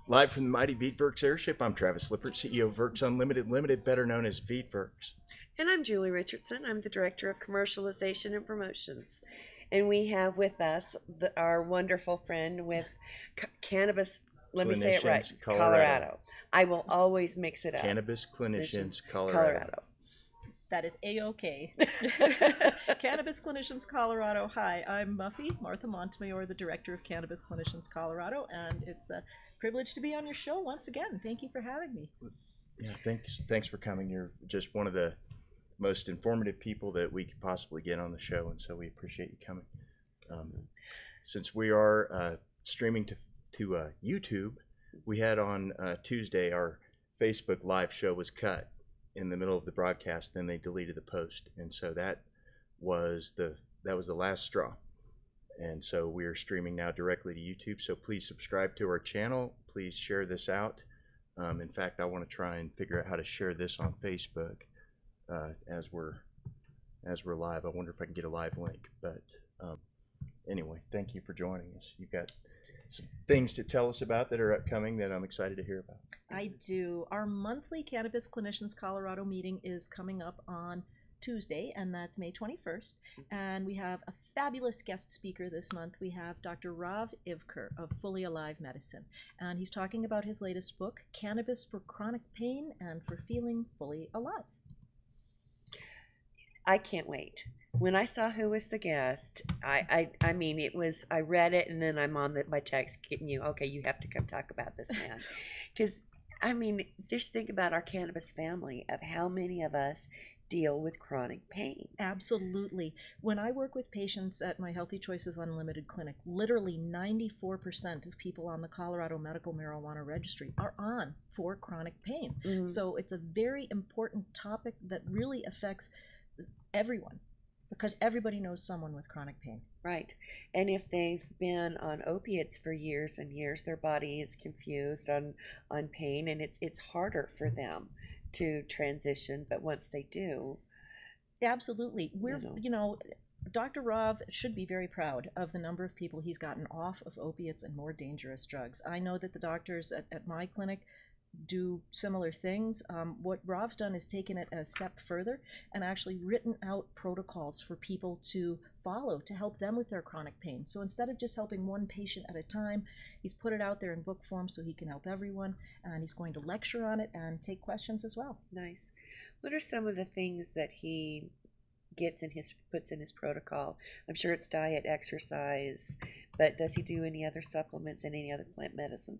Live from the mighty Veedverks airship, I'm Travis Lippert, CEO of Verks Unlimited Limited, better known as Veedverks. And I'm Julie Richardson. I'm the Director of Commercialization and Promotions. And we have with us our wonderful friend with Cannabis, let me say it right, Clinicians, Colorado. I will always mix it up. Cannabis Clinicians, Colorado. That is A-OK. Cannabis Clinicians, Colorado. Hi, I'm Muffy, Martha Montemayor, the Director of Cannabis Clinicians, Colorado, and it's a privilege to be on your show once again. Thank you for having me. Yeah, thanks for coming. You're just one of the most informative people that we could possibly get on the show, and so we appreciate you coming. Since we are streaming to YouTube, we had on Tuesday our Facebook live show was cut in the middle of the broadcast. Then they deleted the post, and so that was the last straw. And so we are streaming now directly to YouTube. So please subscribe to our channel. Please share this out. In fact, I want to try and figure out how to share this on Facebook as we're live. I wonder if I can get a live link. But anyway, thank you for joining us. You've got some things to tell us about that are upcoming that I'm excited to hear about. I do. Our monthly Cannabis Clinicians Colorado meeting is coming up on Tuesday, and that's May 21st. And we have a fabulous guest speaker this month. We have Dr. Rav Ivker of Fully Alive Medicine. And he's talking about his latest book, Cannabis for Chronic Pain and for Feeling Fully Alive. I can't wait. When I saw who was the guest, I mean, it was, I read it and then I'm on my text getting you, okay, you have to come talk about this man. Because, I mean, just think about our cannabis family of how many of us deal with chronic pain. Absolutely. When I work with patients at my Healthy Choices Unlimited clinic, literally 94% of people on the Colorado Medical Marijuana Registry are on for chronic pain. Mm-hmm. So it's a very important topic that really affects everyone, because everybody knows someone with chronic pain. Right. And if they've been on opiates for years and years, their body is confused on pain, and it's harder for them to transition. But once they do. Absolutely. Dr. Rav should be very proud of the number of people he's gotten off of opiates and more dangerous drugs. I know that the doctors at my clinic do similar things. What Rav's done is taken it a step further and actually written out protocols for people to follow to help them with their chronic pain. So instead of just helping one patient at a time, he's put it out there in book form so he can help everyone, and he's going to lecture on it and take questions as well. Nice. What are some of the things that he puts in his protocol? I'm sure it's diet, exercise, but does he do any other supplements and any other plant medicines?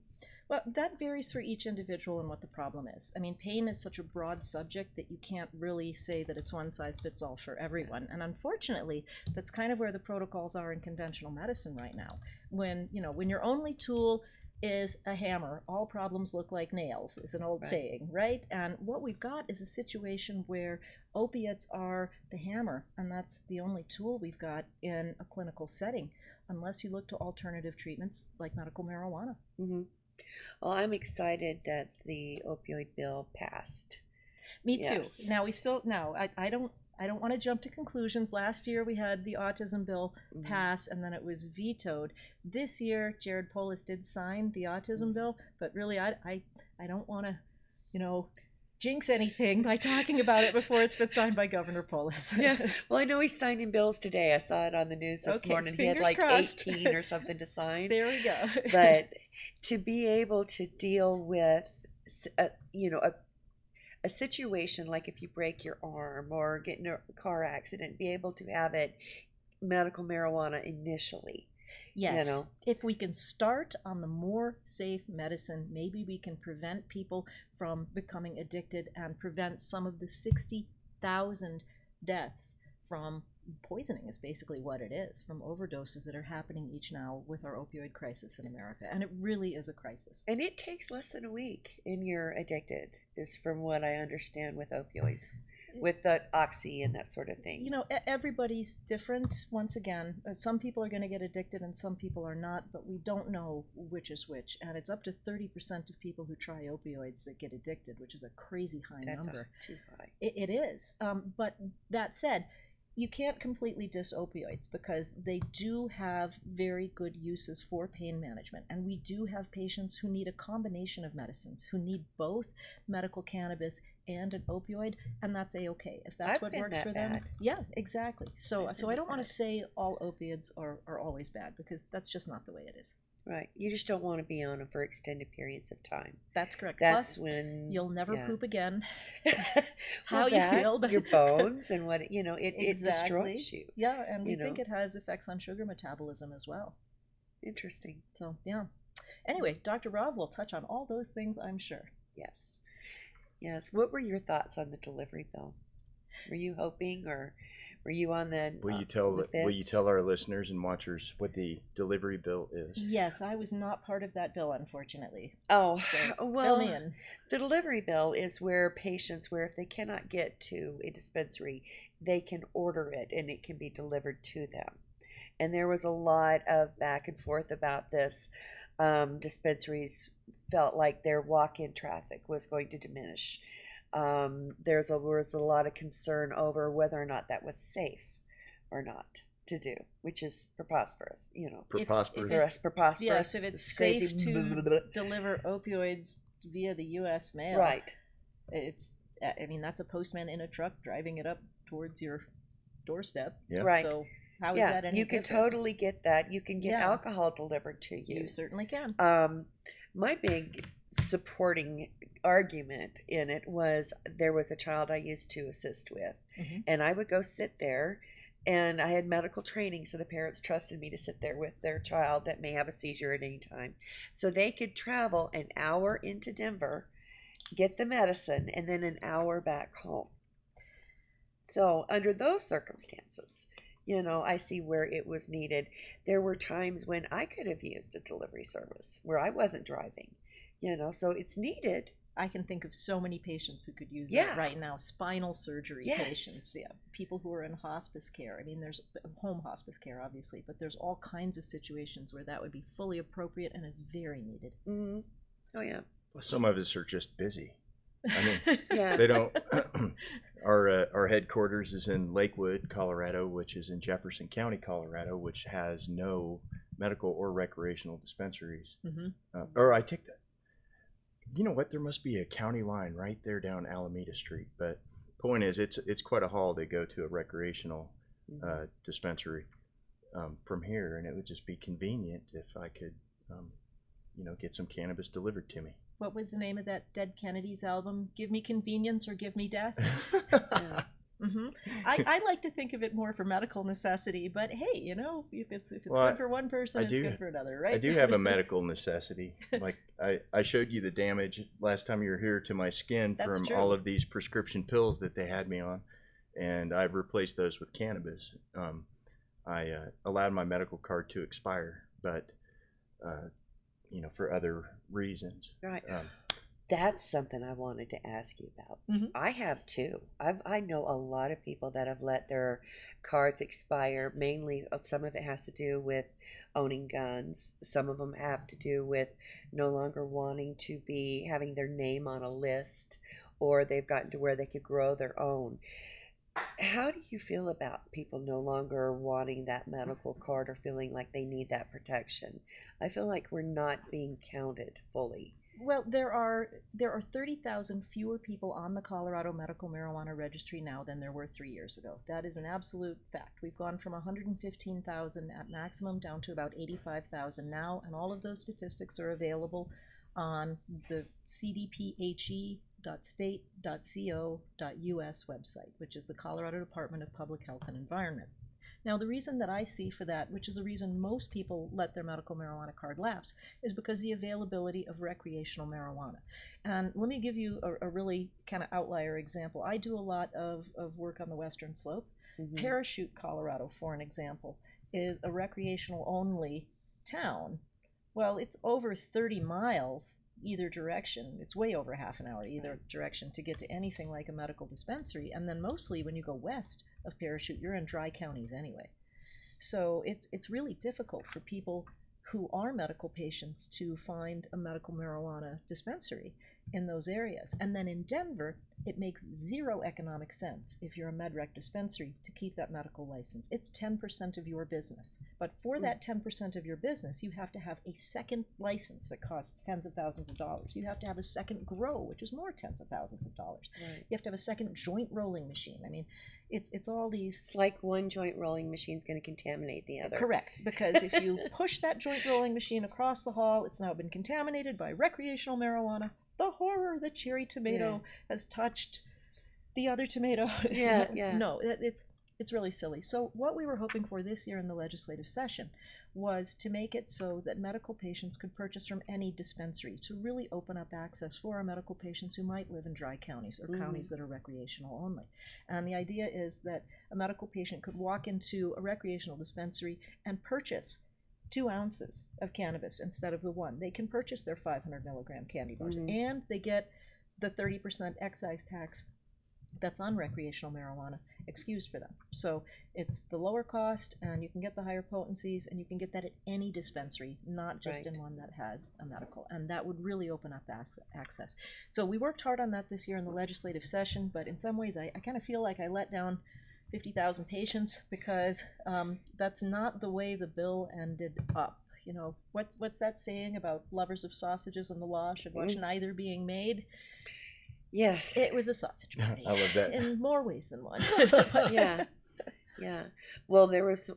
Well, that varies for each individual and what the problem is. I mean, pain is such a broad subject that you can't really say that it's one size fits all for everyone. And unfortunately, that's kind of where the protocols are in conventional medicine right now. When your only tool is a hammer, all problems look like nails, is an old saying, right? And what we've got is a situation where opiates are the hammer, and that's the only tool we've got in a clinical setting, unless you look to alternative treatments like medical marijuana. Mm-hmm. Well, I'm excited that the opioid bill passed. Me too. Now I don't want to jump to conclusions. Last year we had the autism bill pass, and then it was vetoed. This year Jared Polis did sign the autism bill, but really I don't want to, jinx anything by talking about it before it's been signed by Governor Polis. Yeah. Well, I know he's signing bills today. I saw it on the news this morning. He had like crossed. 18 or something to sign. There we go. But to be able to deal with, a situation like if you break your arm or get in a car accident, be able to have it medical marijuana initially. Yes. If we can start on the more safe medicine, maybe we can prevent people from becoming addicted and prevent some of the 60,000 deaths from poisoning is basically what it is, from overdoses that are happening each now with our opioid crisis in America. And it really is a crisis. And it takes less than a week and you're addicted, is from what I understand with opioids, with the oxy and that sort of thing. Everybody's different. Once again, some people are going to get addicted and some people are not, but we don't know which is which. And it's up to 30% of people who try opioids that get addicted, which is a crazy high number. Too high. It is. But that said, you can't completely diss opioids because they do have very good uses for pain management. And we do have patients who need a combination of medicines, who need both medical cannabis and an opioid, and that's a-okay. If that's I've what been works that for them. bad. Yeah, exactly. So I've so been I don't that want to bad. say all opiates are always bad, because that's just not the way it is. Right. You just don't want to be on them for extended periods of time. That's correct. That's Plus, when you'll never yeah. poop again. It's Well, how you that, feel, but your bones and what it exactly. destroys you. Yeah, and we you think know. it has effects on sugar metabolism as well. Interesting. So yeah. Anyway, Dr. Rob will touch on all those things, I'm sure. Yes. Yes. What were your thoughts on the delivery bill? Were you hoping, or were you on the Will you fence? tell our listeners and watchers what the delivery bill is? Yes, I was not part of that bill, unfortunately. Oh, So fill well, me in. the delivery bill is where patients, where if they cannot get to a dispensary, they can order it and it can be delivered to them. And there was a lot of back and forth about this. Dispensaries felt like their walk-in traffic was going to diminish. There was a lot of concern over whether or not that was safe or not to do, which is preposterous, Preposterous. preposterous. Yes, if it's crazy. safe to deliver opioids via the U.S. mail, Right. I mean, that's a postman in a truck driving it up towards your doorstep. Yeah. Right. So how is Yeah, that any you can different? totally get that. You can get Yeah. alcohol delivered to you. You certainly can. My big supporting argument in it was there was a child I used to assist with, Mhm. and I would go sit there, and I had medical training, so the parents trusted me to sit there with their child that may have a seizure at any time. So they could travel an hour into Denver, get the medicine, and then an hour back home. So under those circumstances, I see where it was needed. There were times when I could have used a delivery service where I wasn't driving, so it's needed. I can think of so many patients who could use Yeah. that right now. Spinal surgery Yes. patients, yeah, people who are in hospice care. I mean, there's home hospice care, obviously, but there's all kinds of situations where that would be fully appropriate and is very needed. Mm-hmm. Oh yeah. Well, some of us are just busy. I mean, Yeah. they don't. Our headquarters is in Lakewood, Colorado, which is in Jefferson County, Colorado, which has no medical or recreational dispensaries. Mm-hmm. Or I take that. You know what? There must be a county line right there down Alameda Street. But point is, it's quite a haul to go to a recreational dispensary from here, and it would just be convenient if I could, get some cannabis delivered to me. What was the name of that Dead Kennedys album? Give me convenience or give me death. Yeah. Mm-hmm. I like to think of it more for medical necessity, but hey, if it's Well, good for one person, it's good for another, right? I do have a medical necessity. Like I showed you the damage last time you were here to my skin That's from true. all of these prescription pills that they had me on, and I've replaced those with cannabis. I allowed my medical card to expire, but for other reasons. Right. That's something I wanted to ask you about. Mhm. I have too. I know a lot of people that have let their cards expire. Mainly, some of it has to do with owning guns. Some of them have to do with no longer wanting to be having their name on a list, or they've gotten to where they could grow their own. How do you feel about people no longer wanting that medical card or feeling like they need that protection? I feel like we're not being counted fully. Well, there are 30,000 fewer people on the Colorado Medical Marijuana Registry now than there were 3 years ago. That is an absolute fact. We've gone from 115,000 at maximum down to about 85,000 now, and all of those statistics are available on the cdphe.state.co.us website, which is the Colorado Department of Public Health and Environment. Now, the reason that I see for that, which is a reason most people let their medical marijuana card lapse, is because the availability of recreational marijuana. And let me give you a really kind of outlier example. I do a lot of work on the Western Slope. Mhm. Parachute, Colorado, for an example, is a recreational-only town. Well, it's over 30 miles either direction. It's way over half an hour either direction to get to anything like a medical dispensary. And then mostly when you go west of Parachute, you're in dry counties anyway. So it's really difficult for people who are medical patients to find a medical marijuana dispensary. in those areas. And then in Denver, it makes zero economic sense if you're a MedRec dispensary to keep that medical license. It's 10% of your business. But for that 10% of your business, you have to have a second license that costs tens of thousands of dollars. You have to have a second grow, which is more tens of thousands of dollars. Right. You have to have a second joint rolling machine. I mean, it's all these. It's like one joint rolling machine is going to contaminate the other. Correct, because if you push that joint rolling machine across the hall, it's now been contaminated by recreational marijuana. The horror, the cherry tomato has touched the other tomato. Yeah, yeah. No, it's really silly. So what we were hoping for this year in the legislative session was to make it so that medical patients could purchase from any dispensary, to really open up access for our medical patients who might live in dry counties or counties that are recreational only. And the idea is that a medical patient could walk into a recreational dispensary and purchase 2 ounces of cannabis instead of the 1. They can purchase their 500 milligram candy bars, and they get the 30% excise tax that's on recreational marijuana excused for them. So it's the lower cost, and you can get the higher potencies, and you can get that at any dispensary, not just in one that has a medical. And that would really open up access. So we worked hard on that this year in the legislative session, but in some ways I kind of feel like I let down 50,000 patients, because that's not the way the bill ended up. You know, what's that saying about lovers of sausages and the law should watch neither being made? Yeah. It was a sausage party. I love that. In more ways than one. Yeah. Yeah. Well, there was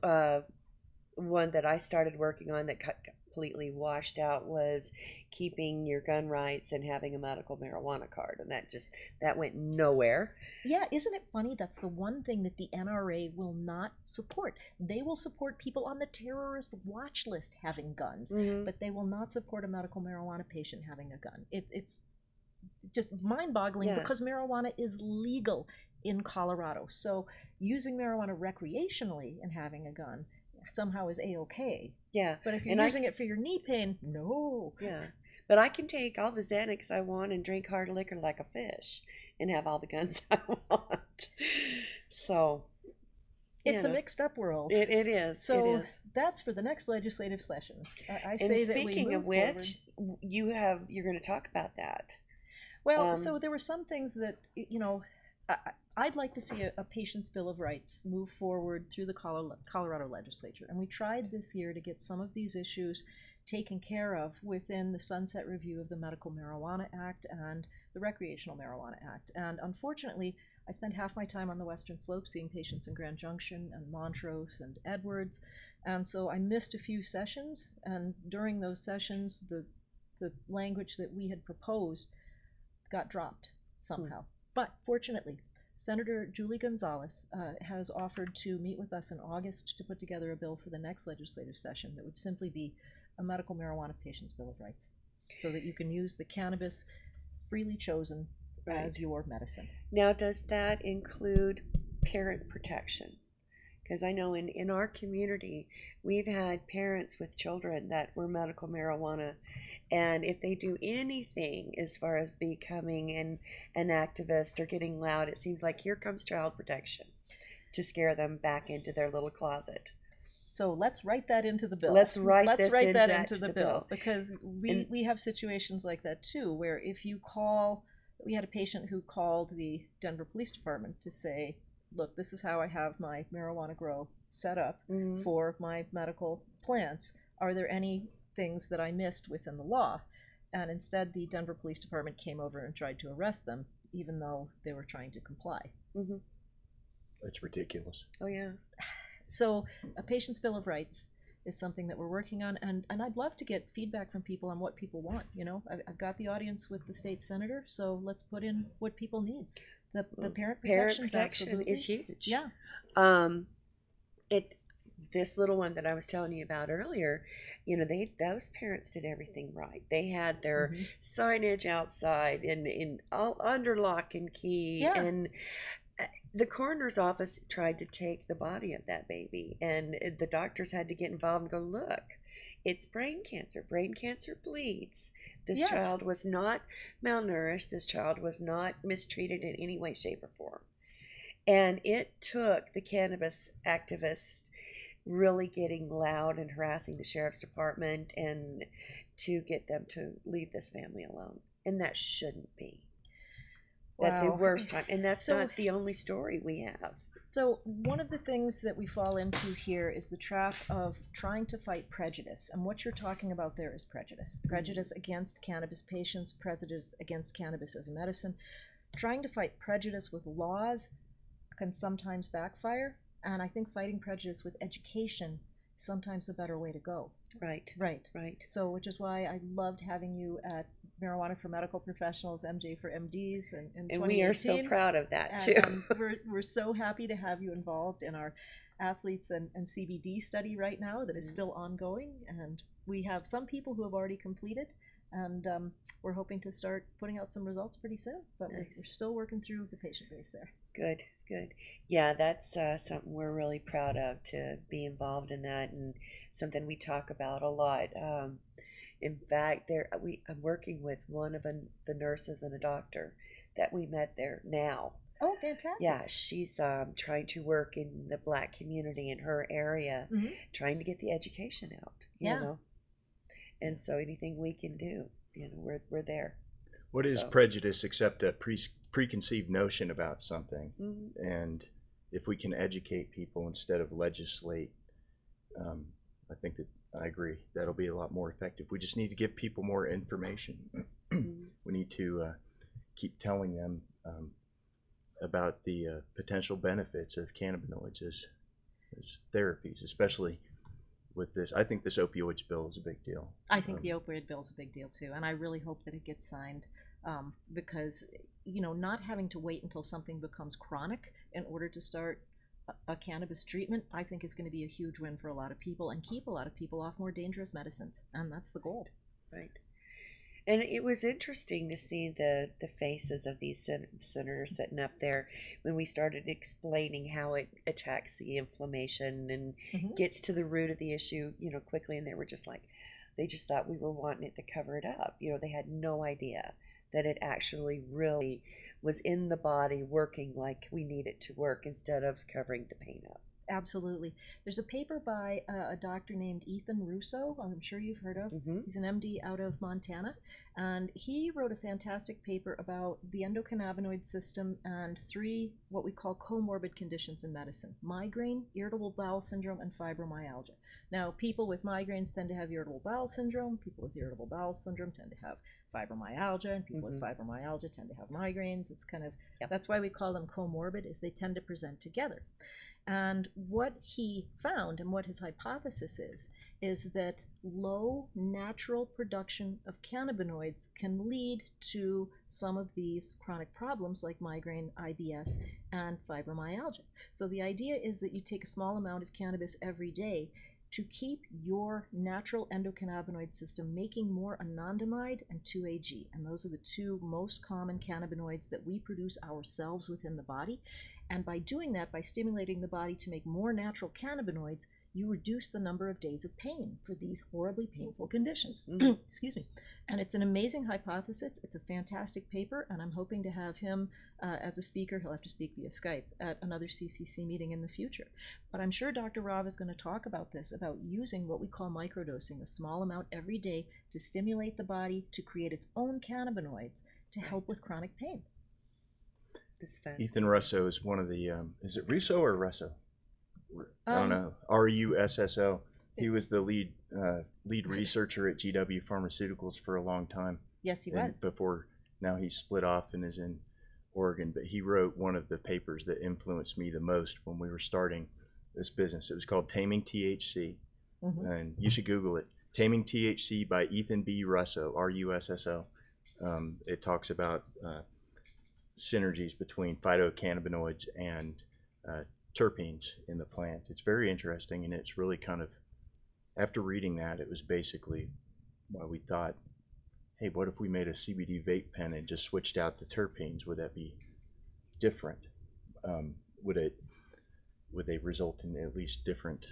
one that I started working on that completely washed out, was keeping your gun rights and having a medical marijuana card, and that went nowhere. Yeah, isn't it funny? That's the one thing that the NRA will not support. They will support people on the terrorist watch list having guns, but they will not support a medical marijuana patient having a gun. It's just mind-boggling, because marijuana is legal in Colorado. So using marijuana recreationally and having a gun somehow is a-okay. Yeah. But if you're using it for your knee pain, no. Yeah. But I can take all the Xanax I want and drink hard liquor like a fish and have all the guns I want. So it's a mixed up world. It is. So it is. That's for the next legislative session. I say that we move speaking of which, forward. you're going to talk about that. Well, so there were some things that, you know, I'd like to see a patient's Bill of Rights move forward through the Colorado legislature. And we tried this year to get some of these issues taken care of within the sunset review of the Medical Marijuana Act and the Recreational Marijuana Act. And unfortunately, I spent half my time on the Western Slope seeing patients in Grand Junction and Montrose and Edwards. And so I missed a few sessions. And during those sessions, the language that we had proposed got dropped somehow. But fortunately, Senator Julie Gonzalez has offered to meet with us in August to put together a bill for the next legislative session that would simply be a medical marijuana patient's Bill of Rights, so that you can use the cannabis freely chosen as your medicine. Now, does that include parent protection? Because I know in our community, we've had parents with children that were medical marijuana, and if they do anything as far as becoming an activist or getting loud, it seems like here comes child protection to scare them back into their little closet. So let's write that into the bill. Let's write that into the bill, because we have situations like that too, where if you call, we had a patient who called the Denver Police Department to say, look, this is how I have my marijuana grow set up for my medical plants. Are there any things that I missed within the law? And instead, the Denver Police Department came over and tried to arrest them, even though they were trying to comply. That's ridiculous. Oh, yeah. So a patient's Bill of Rights is something that we're working on, and I'd love to get feedback from people on what people want. You know, I've got the audience with the state senator, so let's put in what people need. The parent protection is huge. Yeah. This little one that I was telling you about earlier, you know, those parents did everything right. They had their signage outside in all under lock and key, and the coroner's office tried to take the body of that baby, and the doctors had to get involved and go, look, it's brain cancer. Brain cancer bleeds. This child was not malnourished. This child was not mistreated in any way, shape, or form. And it took the cannabis activists really getting loud and harassing the sheriff's department and to get them to leave this family alone. and that shouldn't be. That the Wow. worst time, and that's So- not the only story we have. So one of the things that we fall into here is the trap of trying to fight prejudice. And what you're talking about there is prejudice. Prejudice against cannabis patients, prejudice against cannabis as a medicine. Trying to fight prejudice with laws can sometimes backfire. And I think fighting prejudice with education is sometimes a better way to go. Right. Right. Right. So, which is why I loved having you at Marijuana for Medical Professionals, MJ for MDs, in And we are so 2018. proud of that And, too. we're so happy to have you involved in our athletes and CBD study right now that is still ongoing. And we have some people who have already completed, and we're hoping to start putting out some results pretty soon. But we're Nice. still working through the patient base there. Good, good. Yeah, that's something we're really proud of, to be involved in that, and something we talk about a lot. In fact, I'm working with one of the nurses and a doctor that we met there now. Oh, fantastic. Yeah, she's trying to work in the Black community in her area, Mhm. trying to get the education out, you Yeah. know. And so anything we can do, we're there. What is So- prejudice except a preconceived notion about something? Mhm. And if we can educate people instead of legislate, I think that I agree that'll be a lot more effective. We just need to give people more information. Mhm. We need to keep telling them about the potential benefits of cannabinoids as therapies, especially with this. I think this opioids bill is a big deal. I think the opioid bill is a big deal too, and I really hope that it gets signed, because not having to wait until something becomes chronic in order to start a cannabis treatment, I think is going to be a huge win for a lot of people and keep a lot of people off more dangerous medicines, and that's the goal. Right. And it was interesting to see the faces of these senators sitting up there when we started explaining how it attacks the inflammation and Mhm. gets to the root of the issue, quickly. And they were just like, they just thought we were wanting it to cover it up. They had no idea that it actually really was in the body working like we need it to work instead of covering the pain up. Absolutely. There's a paper by a doctor named Ethan Russo, I'm sure you've heard of. Mhm. He's an MD out of Montana, and he wrote a fantastic paper about the endocannabinoid system and 3 what we call comorbid conditions in medicine: migraine, irritable bowel syndrome, and fibromyalgia. Now, people with migraines tend to have irritable bowel syndrome. People with irritable bowel syndrome tend to have fibromyalgia, and people with fibromyalgia tend to have migraines. It's kind of, that's why we call them comorbid, is they tend to present together. And what he found, and what his hypothesis is that low natural production of cannabinoids can lead to some of these chronic problems like migraine, IBS, and fibromyalgia. So the idea is that you take a small amount of cannabis every day to keep your natural endocannabinoid system making more anandamide and 2-AG. And those are the 2 most common cannabinoids that we produce ourselves within the body. And by doing that, by stimulating the body to make more natural cannabinoids, you reduce the number of days of pain for these horribly painful conditions. Excuse me. And it's an amazing hypothesis. It's a fantastic paper, and I'm hoping to have him as a speaker. He'll have to speak via Skype at another CCC meeting in the future. But I'm sure Dr. Rav is going to talk about this, about using what we call microdosing, a small amount every day to stimulate the body to create its own cannabinoids to help with chronic pain. That's fast. Ethan Russo is one of the, is it Russo or Russo? I don't know. Russo. He was the lead researcher at GW Pharmaceuticals for a long time. Yes, he And was. before, now he's split off and is in Oregon. But he wrote one of the papers that influenced me the most when we were starting this business. It was called Taming THC. And you should Google it. Taming THC by Ethan B. Russo, Russo. It talks about synergies between phytocannabinoids and terpenes in the plant. It's very interesting, and it's really kind of, after reading that, it was basically why we thought, hey, what if we made a CBD vape pen and just switched out the terpenes? Would that be different? Would they result in at least different?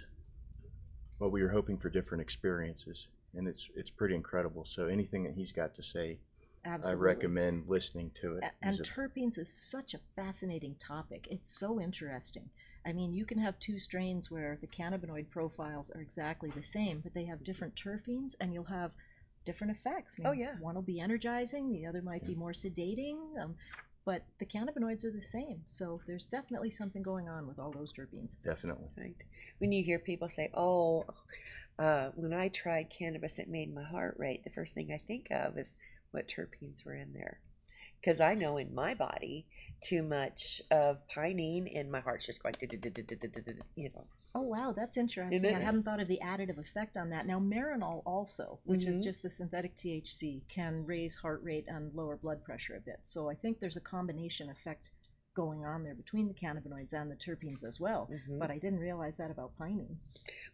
Well, we were hoping for different experiences, and it's pretty incredible. So anything that he's got to say, Absolutely. I recommend listening to it. And terpenes is such a fascinating topic. It's so interesting. I mean, you can have 2 strains where the cannabinoid profiles are exactly the same, but they have different terpenes, and you'll have different effects. Oh, yeah. One will be energizing, the other might be more sedating, but the cannabinoids are the same. So there's definitely something going on with all those terpenes. Definitely. Right. When you hear people say, "Oh, when I tried cannabis, it made my heart rate," the first thing I think of is what terpenes were in there. Because I know in my body, too much of pinene and my heart's just going, you know. Oh, wow, that's interesting. Isn't I it? hadn't thought of the additive effect on that. Now, marinol also, which is Mhm. just the synthetic THC, can raise heart rate and lower blood pressure a bit. So I think there's a combination effect going on there between the cannabinoids and the terpenes as well. Mhm. But I didn't realize that about pinene.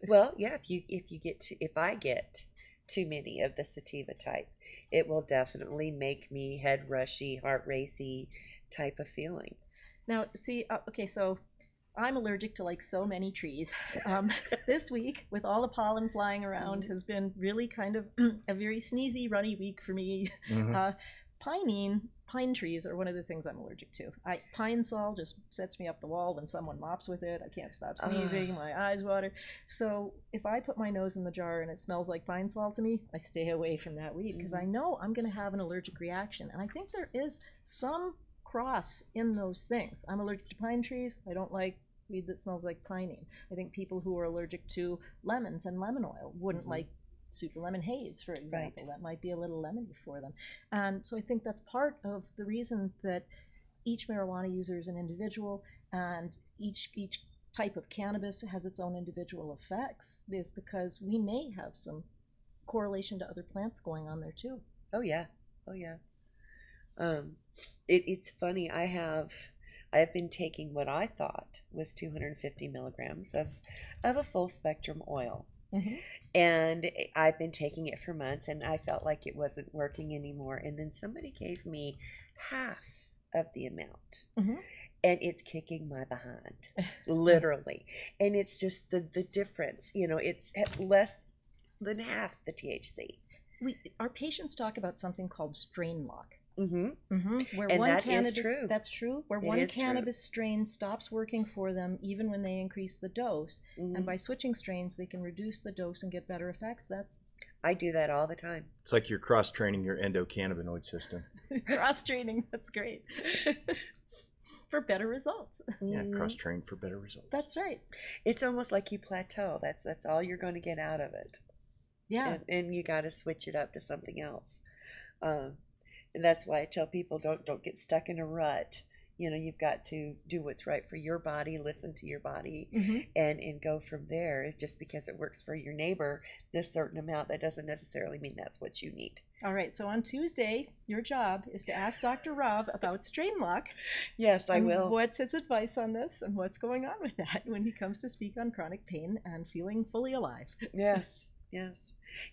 Well, yeah, if I get too many of the sativa type, it will definitely make me head rushy, heart racy type of feeling. Now, see, okay, so I'm allergic to like so many trees. This week, with all the pollen flying around, has been really kind of a very sneezy, runny week for me. Mhm. Pine trees are one of the things I'm allergic to. Pine sol just sets me up the wall when someone mops with it. I can't stop sneezing, my eyes water. So if I put my nose in the jar and it smells like pine sol to me, I stay away from that weed because I know I'm going to have an allergic reaction. And I think there is some cross in those things. I'm allergic to pine trees. I don't like weed that smells like pinene. I think people who are allergic to lemons and lemon oil wouldn't like super lemon haze, for example. That might be a little lemony for them. And so I think that's part of the reason that each marijuana user is an individual and each type of cannabis has its own individual effects, is because we may have some correlation to other plants going on there too. Oh yeah. It's funny. I have been taking what I thought was 250 milligrams of a full spectrum oil. And I've been taking it for months and I felt like it wasn't working anymore. And then somebody gave me half of the amount. And it's kicking my behind, literally. And it's just the difference. You know, it's at less than half the THC. Our patients talk about something called strain lock. Where And one that cannabis, is true. That's true. Where one cannabis strain stops working for them even when they increase the dose. And by switching strains, they can reduce the dose and get better effects. I do that all the time. It's like you're cross-training your endocannabinoid system. Cross-training, that's great. For better results. Yeah, cross-train for better results. That's right. It's almost like you plateau. That's all you're going to get out of it. Yeah. And you got to switch it up to something else. And that's why I tell people don't get stuck in a rut. You know, you've got to do what's right for your body, listen to your body, and go from there. Just because it works for your neighbor this certain amount, that doesn't necessarily mean that's what you need. All right, so on Tuesday, your job is to ask Dr. Rob about strain lock. Yes, I will. What's his advice on this and what's going on with that when he comes to speak on chronic pain and feeling fully alive. Yes.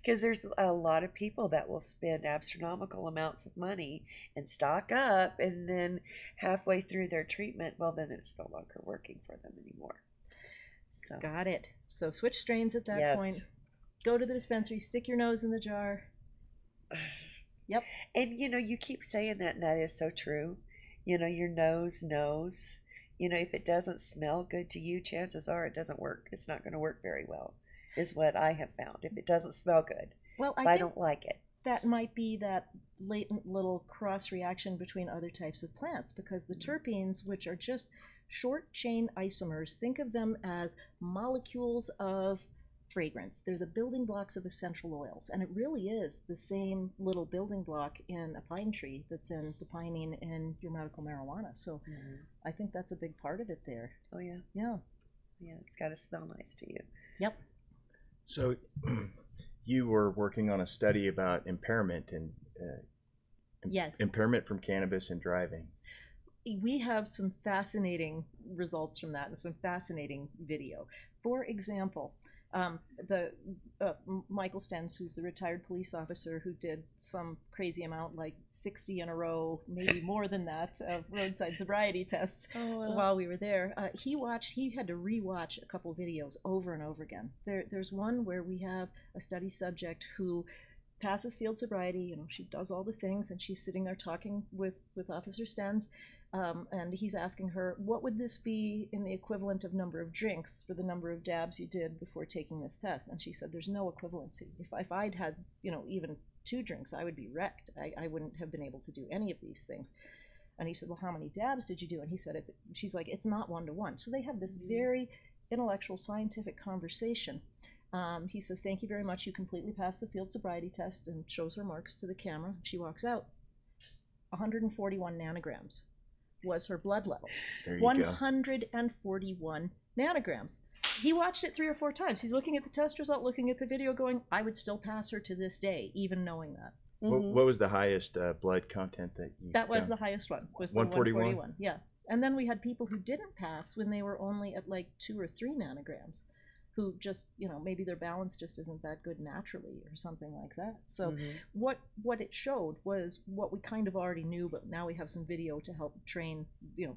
Because there's a lot of people that will spend astronomical amounts of money and stock up, and then halfway through their treatment, well, then it's no longer working for them anymore. So. Got it. So switch strains at that point. Go to the dispensary, stick your nose in the jar. Yep. And, you know, you keep saying that, and that is so true. You know, your nose knows. You know, if it doesn't smell good to you, chances are it doesn't work. It's not going to work very well, is what I have found. If it doesn't smell good, well, I don't like it. That might be that latent little cross reaction between other types of plants, because the terpenes, which are just short chain isomers, think of them as molecules of fragrance. They're the building blocks of essential oils, and it really is the same little building block in a pine tree that's in the pinene in your medical marijuana. So I think that's a big part of it there. Oh yeah. Yeah, it's got to smell nice to you. Yep. So you were working on a study about impairment and yes, impairment from cannabis and driving. We have some fascinating results from that and some fascinating video. For example, Michael Stens, who's the retired police officer who did some crazy amount, like 60 in a row, maybe more than that, of roadside sobriety tests while we were there. He had to rewatch a couple videos over and over again. There's one where we have a study subject who passes field sobriety. You know, she does all the things, and she's sitting there talking with Officer Stens, and he's asking her, what would this be in the equivalent of number of drinks for the number of dabs you did before taking this test? And she said, there's no equivalency. If I'd had, you know, even 2 drinks, I would be wrecked. I wouldn't have been able to do any of these things. And he said, well, how many dabs did you do? And he said, she's like, it's not 1-to-1. So they have this very intellectual, scientific conversation. He says, thank you very much. You completely passed the field sobriety test, and shows her marks to the camera. She walks out. 141 nanograms was her blood level. There you 141 nanograms. He watched it 3 or 4 times. He's looking at the test result, looking at the video, going, I would still pass her to this day, even knowing that. What was the highest blood content that you That was found? the highest one, was the 141? 141. Yeah. And then we had people who didn't pass when they were only at like 2 or 3 nanograms, who just, maybe their balance just isn't that good naturally or something like that. So what it showed was what we kind of already knew, but now we have some video to help train,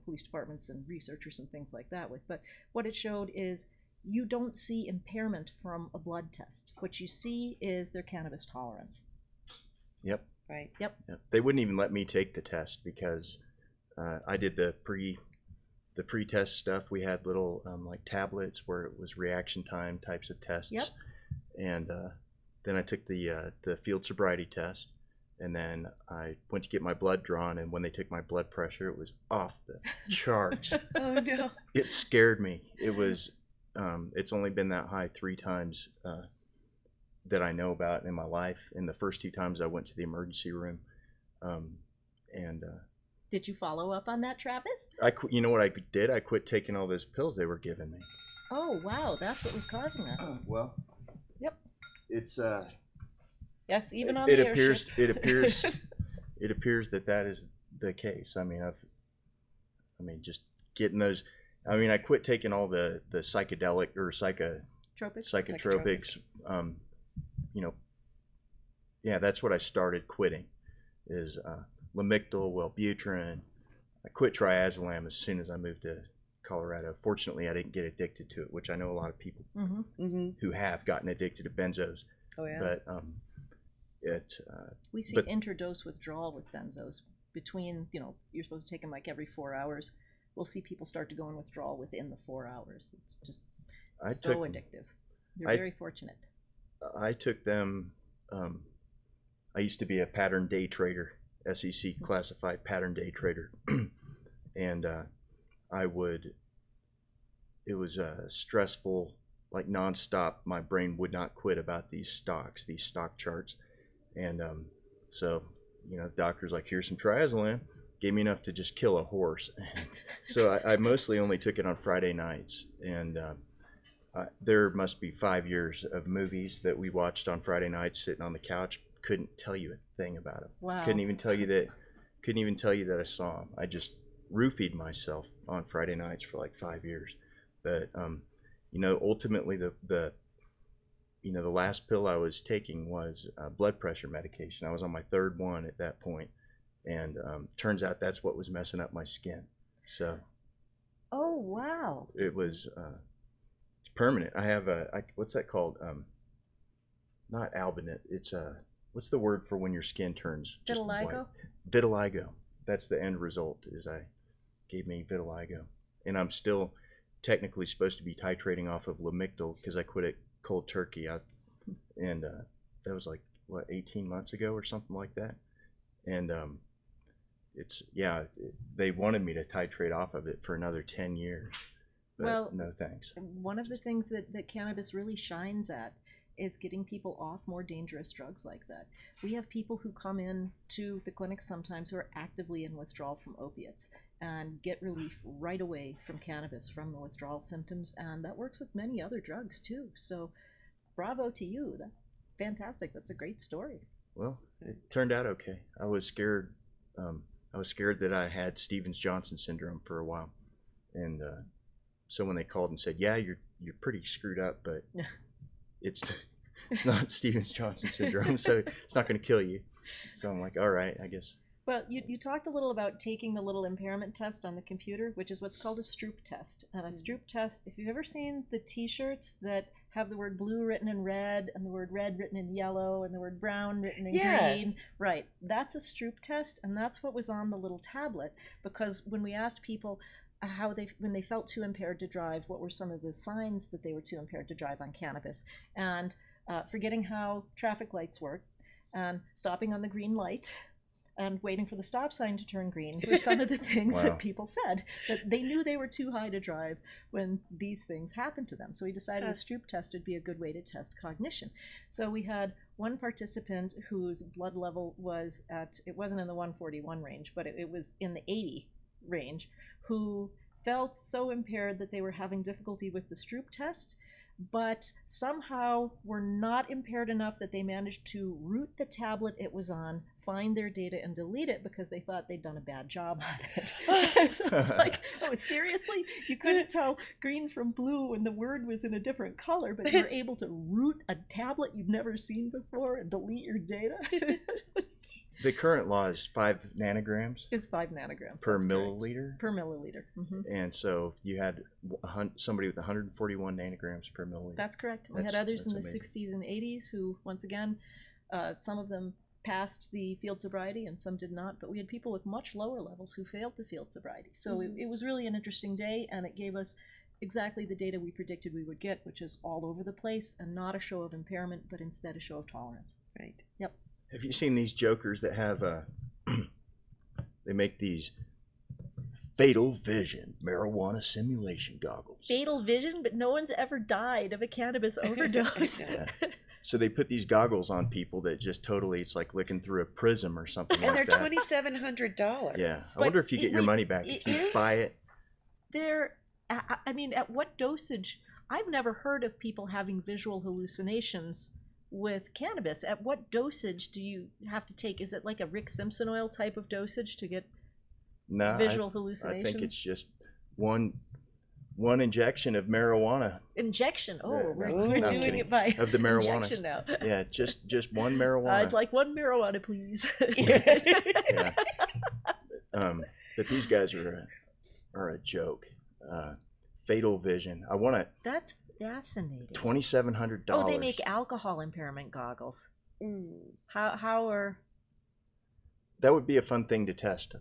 police departments and researchers and things like that with. But what it showed is you don't see impairment from a blood test. What you see is their cannabis tolerance. Yep. Right. Yep. They wouldn't even let me take the test because I did the pre-test stuff. We had little like tablets where it was reaction time types of tests. Yep. And then I took the field sobriety test, and then I went to get my blood drawn. And when they took my blood pressure, it was off the charts. Oh no. It scared me. It was. It's only been that high 3 times that I know about in my life. And the first 2 times I went to the emergency room, Did you follow up on that, Travis? you know what I did? I quit taking all those pills they were giving me. Oh, wow. That's what was causing that. Well, Yep. it's Yes, even on it the appears airship. it appears it appears that is the case. I mean, just getting those. I mean, I quit taking all the psychedelic or psychotropics. Yeah, that's what I started quitting. Is Lamictal, Wellbutrin. I quit triazolam as soon as I moved to Colorado. Fortunately, I didn't get addicted to it, which I know a lot of people who have gotten addicted to benzos. Oh yeah. But We see but- interdose withdrawal with benzos. Between, you're supposed to take them like every 4 hours. We'll see people start to go in withdrawal within the 4 hours. It's just addictive. You're very fortunate. I took them. I used to be a pattern day trader, SEC classified pattern day trader, and it was stressful, like nonstop. My brain would not quit about these stock charts, and so the doctor's like, here's some triazolam. Gave me enough to just kill a horse. So I mostly only took it on Friday nights, and there must be 5 years of movies that we watched on Friday nights sitting on the couch. Couldn't tell you a thing about them. Wow. Couldn't even tell you that I saw them. I just roofied myself on Friday nights for like 5 years. But ultimately the last pill I was taking was blood pressure medication. I was on my 3rd one at that point, and turns out that's what was messing up my skin. So. Oh wow. It was. It's permanent. I have what's that called? Not albinate. It's what's the word for when your skin turns just Vitiligo? white? Vitiligo. That's the end result. Gave me vitiligo, and I'm still technically supposed to be titrating off of Lamictal because I quit it cold turkey. And that was like 18 months ago or something like that, and they wanted me to titrate off of it for another 10 years. But Well, no thanks. One of the things that cannabis really shines at is getting people off more dangerous drugs like that. We have people who come in to the clinic sometimes who are actively in withdrawal from opiates and get relief right away from cannabis, from the withdrawal symptoms, and that works with many other drugs too. So bravo to you. That's fantastic. That's a great story. Well, it turned out okay. I was scared. I was scared that I had Stevens-Johnson syndrome for a while, and so when they called and said, "Yeah, you're pretty screwed up, but it's not Stevens-Johnson syndrome, so it's not going to kill you." So I'm like, "All right, I guess." Well, you talked a little about taking the little impairment test on the computer, which is what's called a Stroop test. And a Stroop test, if you've ever seen the t-shirts that have the word blue written in red and the word red written in yellow and the word brown written in green, right, that's a Stroop test, and that's what was on the little tablet. Because when we asked people when they felt too impaired to drive, what were some of the signs that they were too impaired to drive on cannabis, and forgetting how traffic lights work, and stopping on the green light and waiting for the stop sign to turn green were some of the things Wow. that people said, that they knew they were too high to drive when these things happened to them. So we decided a Stroop test would be a good way to test cognition. So we had one participant whose blood level was it wasn't in the 141 range, but it was in the 80 range, who felt so impaired that they were having difficulty with the Stroop test, but somehow were not impaired enough that they managed to root the tablet it was on, find their data, and delete it because they thought they'd done a bad job on it. So it's like, oh, seriously? You couldn't tell green from blue when the word was in a different color, but you were able to root a tablet you've never seen before and delete your data? The current law is 5 nanograms It's 5 nanograms. per that's correct. milliliter. Per milliliter. And so you had somebody with 141 nanograms per milliliter. That's correct. We had That's- others in the that's amazing. 60s and 80s who, once again, some of them passed the field sobriety and some did not, but we had people with much lower levels who failed the field sobriety. So it was really an interesting day, and it gave us exactly the data we predicted we would get, which is all over the place and not a show of impairment, but instead a show of tolerance. Right. Yep. Have you seen these jokers that have they make these Fatal Vision marijuana simulation goggles? Fatal vision, but no one's ever died of a cannabis overdose. Yeah. So they put these goggles on people that just totally, it's like looking through a prism or something And like they're that. $2,700. Yeah. I But wonder if you get your wait, money back it if you is? buy it. I mean, at what dosage? I've never heard of people having visual hallucinations with cannabis. At what dosage do you have to take? Is it like a Rick Simpson oil type of dosage to get No, visual I hallucinations? think it's just one injection of marijuana. Injection. Oh, No, we're no, I'm doing kidding. it by Of the marijuana. injection now. Yeah, just one marijuana. I'd like one marijuana, please. Yeah. But these guys are a joke. Fatal Vision. I want That's fascinating. $2,700. Oh, they make alcohol impairment goggles. How are... That would be a fun thing to test.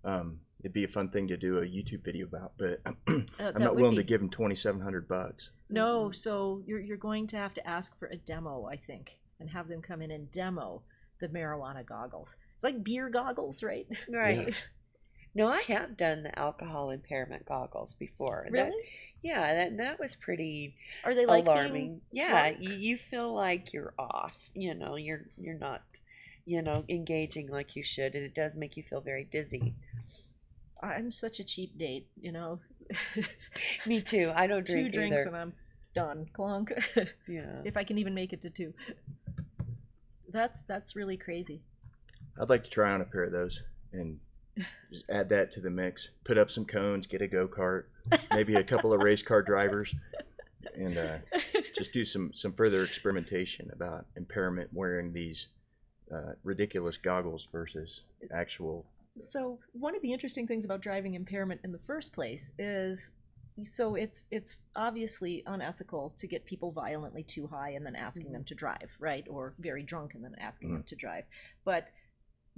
It'd be a fun thing to do a YouTube video about, but I'm that not would willing be- to give them $2,700. No, so you're going to have to ask for a demo, I think, and have them come in and demo the marijuana goggles. It's like beer goggles, right? Right. Yeah. No, I have done the alcohol impairment goggles before. Really? That was pretty Are they like alarming. being Yeah, drunk? you feel like you're off. You're not, engaging like you should, and it does make you feel very dizzy. I'm such a cheap date, Me too. I don't 2 drink drinks either. and I'm done. Clunk. Yeah. If I can even make it to 2. That's really crazy. I'd like to try on a pair of those and just add that to the mix. Put up some cones, get a go-kart, maybe a couple of race car drivers, and just do some further experimentation about impairment wearing these ridiculous goggles versus actual. So one of the interesting things about driving impairment in the first place is, so it's obviously unethical to get people violently too high and then asking them to drive, right? Or very drunk and then asking them to drive. But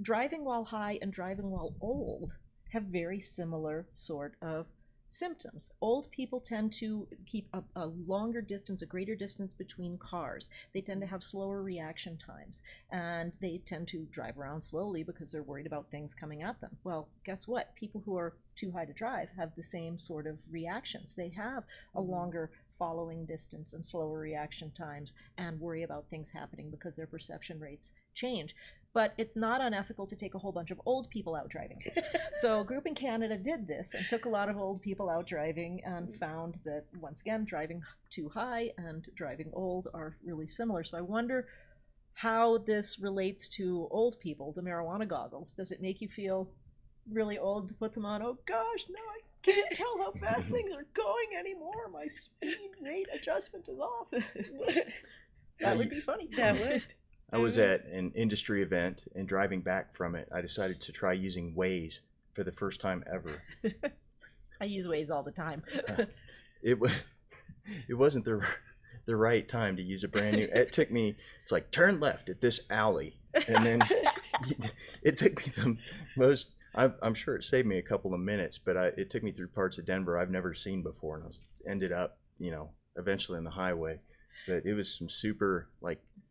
driving while high and driving while old have very similar sort of symptoms. Old people tend to keep a longer distance, a greater distance between cars. They tend to have slower reaction times, and they tend to drive around slowly because they're worried about things coming at them. Well, guess what? People who are too high to drive have the same sort of reactions. They have a longer following distance and slower reaction times and worry about things happening because their perception rates change. But it's not unethical to take a whole bunch of old people out driving. So a group in Canada did this and took a lot of old people out driving and found that, once again, driving too high and driving old are really similar. So I wonder how this relates to old people, the marijuana goggles. Does it make you feel really old to put them on? Oh gosh, no, I can't tell how fast things are going anymore. My speed rate adjustment is off. That would be funny. That would. I was at an industry event, and driving back from it, I decided to try using Waze for the first time ever. I use Waze all the time. It wasn't the right time to use a brand new. It took me. It's like turn left at this alley, and then it took me the most. I'm sure it saved me a couple of minutes, but it took me through parts of Denver I've never seen before, and I ended up, eventually on the highway. But it was some super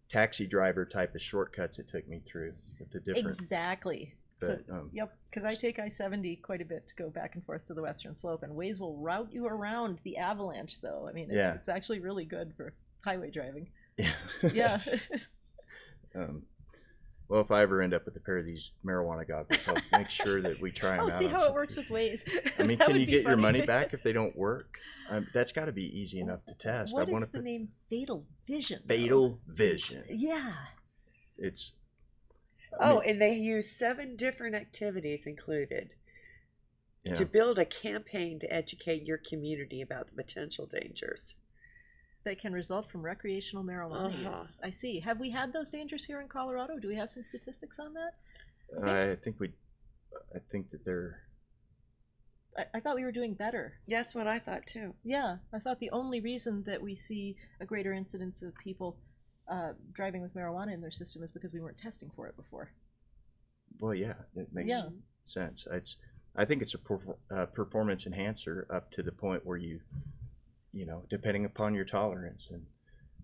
taxi driver type of shortcuts it took me through with the different. Exactly. But, Yep, because I take I-70 quite a bit to go back and forth to the Western Slope, and Waze will route you around the avalanche, though. I mean, it's actually really good for highway driving. Yeah. Yeah. Well, if I ever end up with a pair of these marijuana goggles, I'll make sure that we try them out. See how it works with Waze. I mean, can you get your money back if they don't work? That's got to be easy enough to test. What is the name? Fatal Vision. Fatal Vision. Yeah. It's. And they use 7 different activities included to build a campaign to educate your community about the potential dangers that can result from recreational marijuana use. I see. Have we had those dangers here in Colorado? Do we have some statistics on that? I think that they're. I thought we were doing better. That's what I thought too. Yeah, I thought the only reason that we see a greater incidence of people driving with marijuana in their system is because we weren't testing for it before. Well, yeah, it makes sense. I think it's a performance enhancer up to the point where you know, depending upon your tolerance and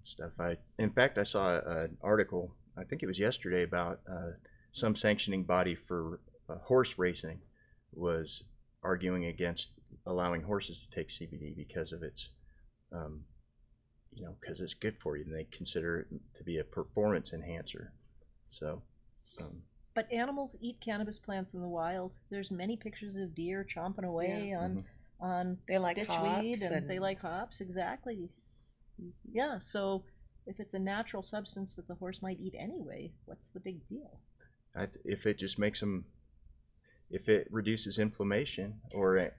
stuff. In fact, I saw an article, I think it was yesterday, about some sanctioning body for horse racing was arguing against allowing horses to take CBD because of its because it's good for you, and they consider it to be a performance enhancer. So, but animals eat cannabis plants in the wild. There's many pictures of deer chomping away on they like bitchweed, hops and they like hops. Exactly. Yeah. So, if it's a natural substance that the horse might eat anyway, what's the big deal? If it just makes them, if it reduces inflammation, or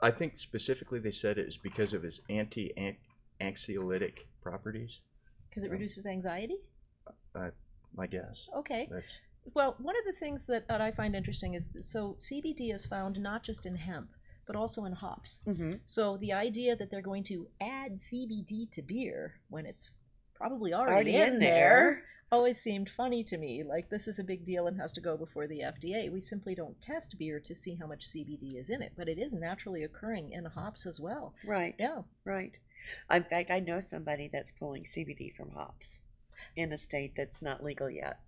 I think specifically they said it is because of its anxiolytic properties. Because it reduces anxiety? I guess. Okay. Well, one of the things that I find interesting is, so CBD is found not just in hemp, but also in hops. Mm-hmm. So the idea that they're going to add CBD to beer when it's probably already in there always seemed funny to me. Like, this is a big deal and has to go before the FDA. We simply don't test beer to see how much CBD is in it, but it is naturally occurring in hops as well. Right. Yeah. Right. In fact, I know somebody that's pulling CBD from hops in a state that's not legal yet.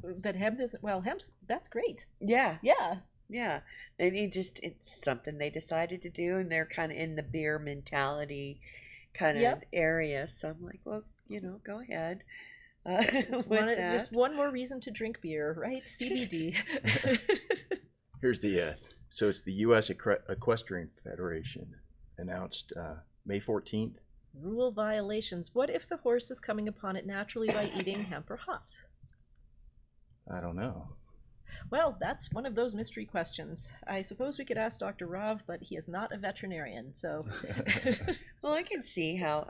That hemp is, well, hemp's, that's great. Yeah. Yeah. Yeah. And it's something they decided to do, and they're kind of in the beer mentality kind of area. So I'm like, well, go ahead. It's just one more reason to drink beer, right? CBD. Here's so it's the U.S. Equestrian Federation announced May 14th. Rule violations. What if the horse is coming upon it naturally by eating hemp or hops? I don't know. Well, that's one of those mystery questions. I suppose we could ask Dr. Rav, but he is not a veterinarian, so. Well, I can see how,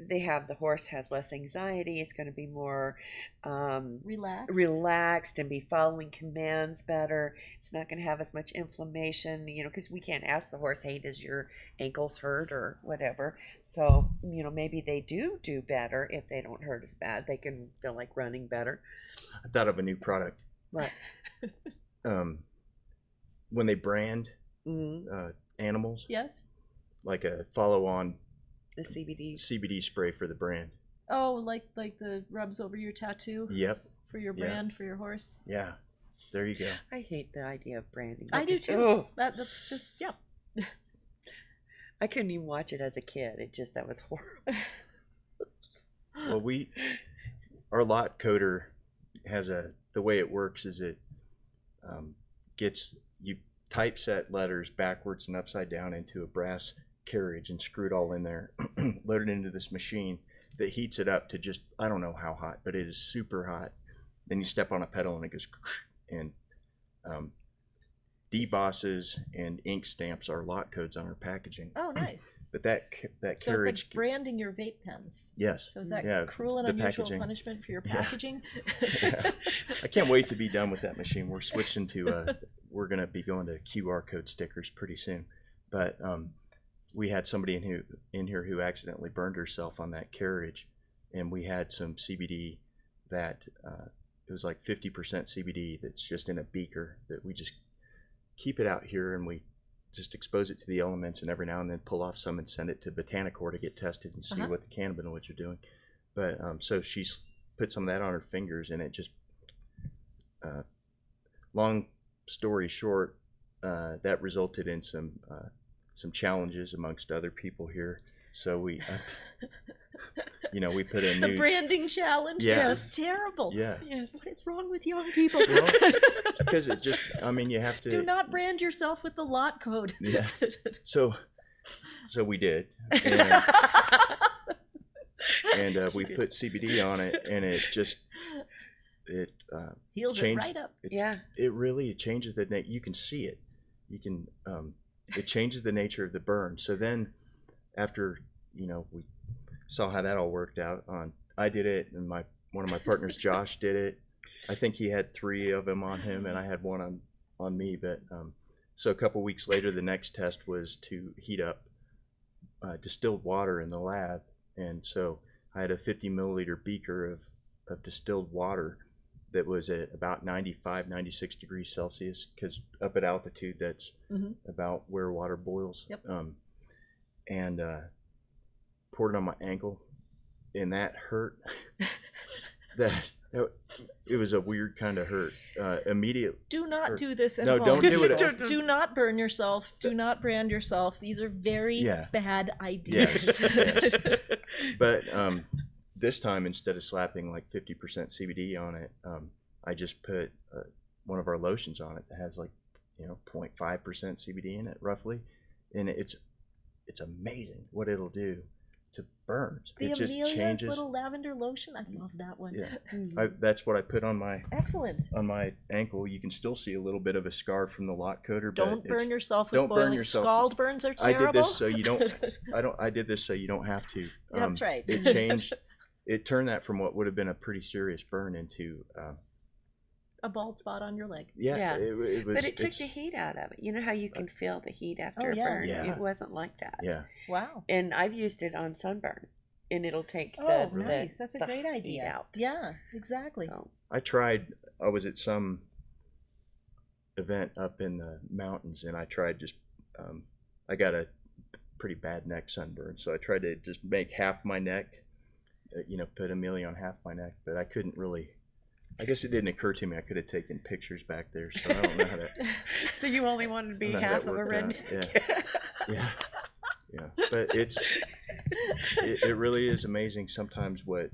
they have the horse has less anxiety, it's going to be more relaxed and be following commands better. It's not going to have as much inflammation, because we can't ask the horse, hey, does your ankles hurt or whatever. So, maybe they do better if they don't hurt as bad. They can feel like running better. I thought of a new product. What? When they brand animals. Yes. Like a follow-on. The CBD spray for the brand. Oh, like the rubs over your tattoo? Yep. For your brand, for your horse? Yeah. There you go. I hate the idea of branding. I do too. That's just, I couldn't even watch it as a kid. That was horrible. Well, our lot coder has the way it works is it you typeset letters backwards and upside down into a brass carriage and screw it all in there, load it into this machine that heats it up to just, I don't know how hot, but it is super hot. Then you step on a pedal and it goes, and debosses and ink stamps are lot codes on our packaging. Oh, nice. But that so carriage. It's like branding your vape pens. Yes. So is that cruel and unusual punishment for your packaging? Yeah. I can't wait to be done with that machine. We're switching to, we're going to be going to QR code stickers pretty soon. But we had somebody in here who accidentally burned herself on that carriage, and we had some CBD that it was like 50% CBD that's just in a beaker that we just keep it out here, and we just expose it to the elements, and every now and then pull off some and send it to Botanicor to get tested and see what the cannabinoids are doing. But so she put some of that on her fingers, and it just, long story short, that resulted in some challenges amongst other people here. So we, we put a The new branding challenge. Yeah. This is terrible. Yeah. Yes. What is wrong with young people? Well, because it just, you have to. Do not brand yourself with the lot code. Yeah. So we did, and we put CBD on it, and it just Heals changed. it right up. It really changes the you can see it. You can it changes the nature of the burn. So then, after we saw how that all worked out, I did it, and one of my partners, Josh, did it. I think he had 3 of them on him, and I had one on me. But so a couple weeks later, the next test was to heat up distilled water in the lab, and so I had a 50 milliliter beaker of distilled water that was at about 95, 96 degrees Celsius, because up at altitude, that's about where water boils. Yep. And poured it on my ankle, and that hurt. It was a weird kind of hurt. Immediate. Do not do this at No, home. don't do it. Do not burn yourself. Do not brand yourself. These are very bad ideas. Yes. But this time, instead of slapping like 50% CBD on it, I just put one of our lotions on it that has like 0.5% CBD in it roughly, and it's amazing what it'll do to burns. The It just Amelia's changes. little lavender lotion. I love that one. Yeah, that's what I put on my Excellent. ankle. You can still see a little bit of a scar from the lock coder. Don't but burn yourself with don't burn boiling. yourself. Scald burns are terrible. I did this so you don't. I did this so you don't have to. That's right. It changed. It turned that from what would have been a pretty serious burn into a bald spot on your leg. Yeah. It was. But it took the heat out of it. You know how you can feel the heat after a yeah. burn? Yeah. It wasn't like that. Yeah. Wow. And I've used it on sunburn, and it'll take Oh, the nice. That's a the great heat idea. out. Yeah, exactly. So, I tried. I was at some event up in the mountains, and I tried just. I got a pretty bad neck sunburn, so I tried to just make half my neck. Put Amelia on half my neck, but I couldn't really. I guess it didn't occur to me I could have taken pictures back there, so I don't know how that. so you only wanted to be I don't know how half that of a worked redneck? out. Yeah. But it really is amazing sometimes what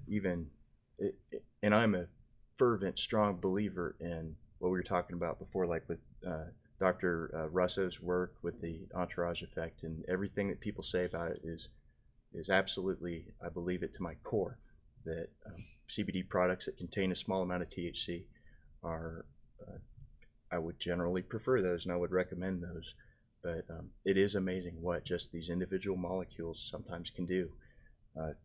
and I'm a fervent, strong believer in what we were talking about before, like with Dr. Russo's work with the entourage effect, and everything that people say about it is absolutely, I believe it to my core, that CBD products that contain a small amount of THC are, I would generally prefer those, and I would recommend those. But it is amazing what just these individual molecules sometimes can do,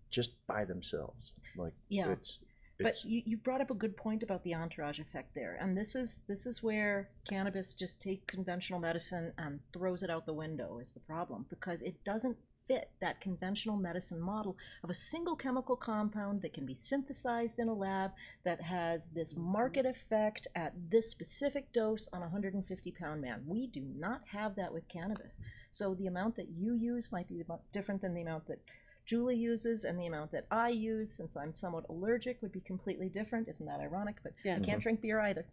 just by themselves. Like, Yeah. it's But you brought up a good point about the entourage effect there, and this is where cannabis just takes conventional medicine and throws it out the window is the problem, because it doesn't fit that conventional medicine model of a single chemical compound that can be synthesized in a lab that has this market effect at this specific dose on a 150-pound man. We do not have that with cannabis. So the amount that you use might be different than the amount that Julie uses, and the amount that I use, since I'm somewhat allergic, would be completely different. Isn't that ironic? But Yeah. I can't drink beer either.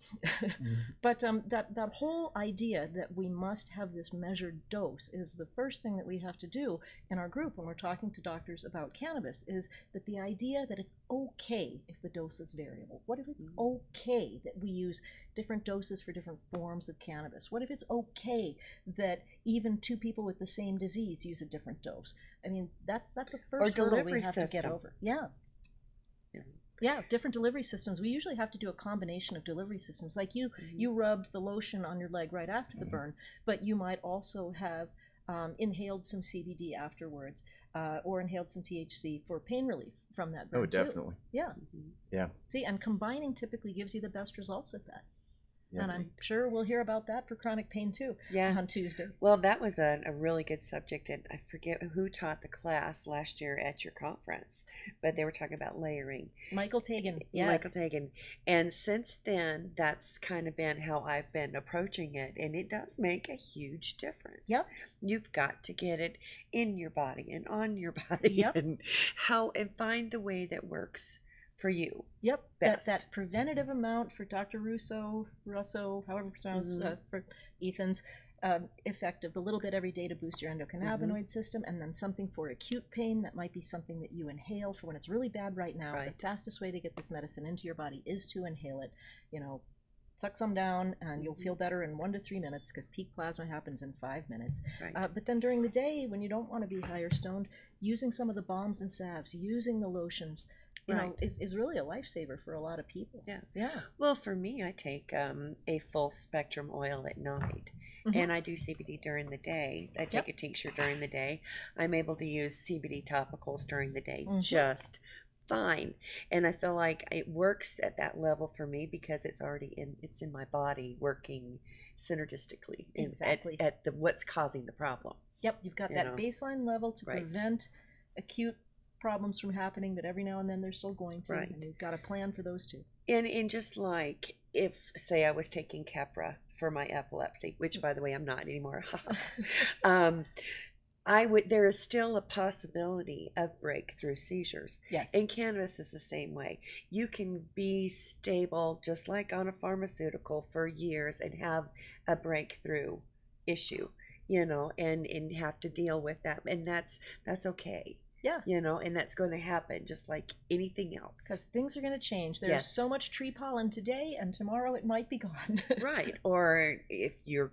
But that whole idea that we must have this measured dose is the first thing that we have to do in our group when we're talking to doctors about cannabis, is that the idea that it's okay if the dose is variable. What if it's okay that we use different doses for different forms of cannabis? What if it's okay that even 2 people with the same disease use a different dose? I mean, that's a first hurdle delivery we have to get system. over. Yeah, different delivery systems. We usually have to do a combination of delivery systems. Like you rubbed the lotion on your leg right after the burn, but you might also have inhaled some CBD afterwards, or inhaled some THC for pain relief from that burn. definitely. Yeah. Mhm. Yeah. See, and combining typically gives you the best results with that. Yeah. And I'm sure we'll hear about that for chronic pain too Yeah. on Tuesday. Well, that was a really good subject, and I forget who taught the class last year at your conference, but they were talking about layering. Michael Tagan, yes. Michael Tagan. And since then, that's kind of been how I've been approaching it, and it does make a huge difference. Yep. You've got to get it in your body and on your body, Yep. and find the way that works for you. Yep, Best. that preventative amount for Dr. Russo, however it's pronounced, for Ethan's effect of the little bit every day to boost your endocannabinoid system, and then something for acute pain that might be something that you inhale for when it's really bad right now. Right. The fastest way to get this medicine into your body is to inhale it. You know, suck some down and you'll feel better in 1 to 3 minutes because peak plasma happens in 5 minutes. Right. But then during the day, when you don't want to be high or stoned, using some of the balms and salves, using the lotions, you know, is really a lifesaver for a lot of people. Yeah. Yeah. Well, for me, I take a full spectrum oil at night, and I do CBD during the day. I take a tincture during the day. I'm able to use CBD topicals during the day just fine, and I feel like it works at that level for me because it's already in my body working synergistically Exactly. at what's causing the problem. Yep, you've got that baseline level to prevent acute problems from happening, but every now and then they're still going to, and you've got a plan for those too. And just like if, say, I was taking Keppra for my epilepsy, which by the way I'm not anymore, there is still a possibility of breakthrough seizures. Yes. And cannabis is the same way. You can be stable just like on a pharmaceutical for years and have a breakthrough issue, you know, and have to deal with that, and that's okay. Yeah. You know, and that's going to happen just like anything else. Because things are going to change. There's so much tree pollen today, and tomorrow it might be gone. Right. Or if you're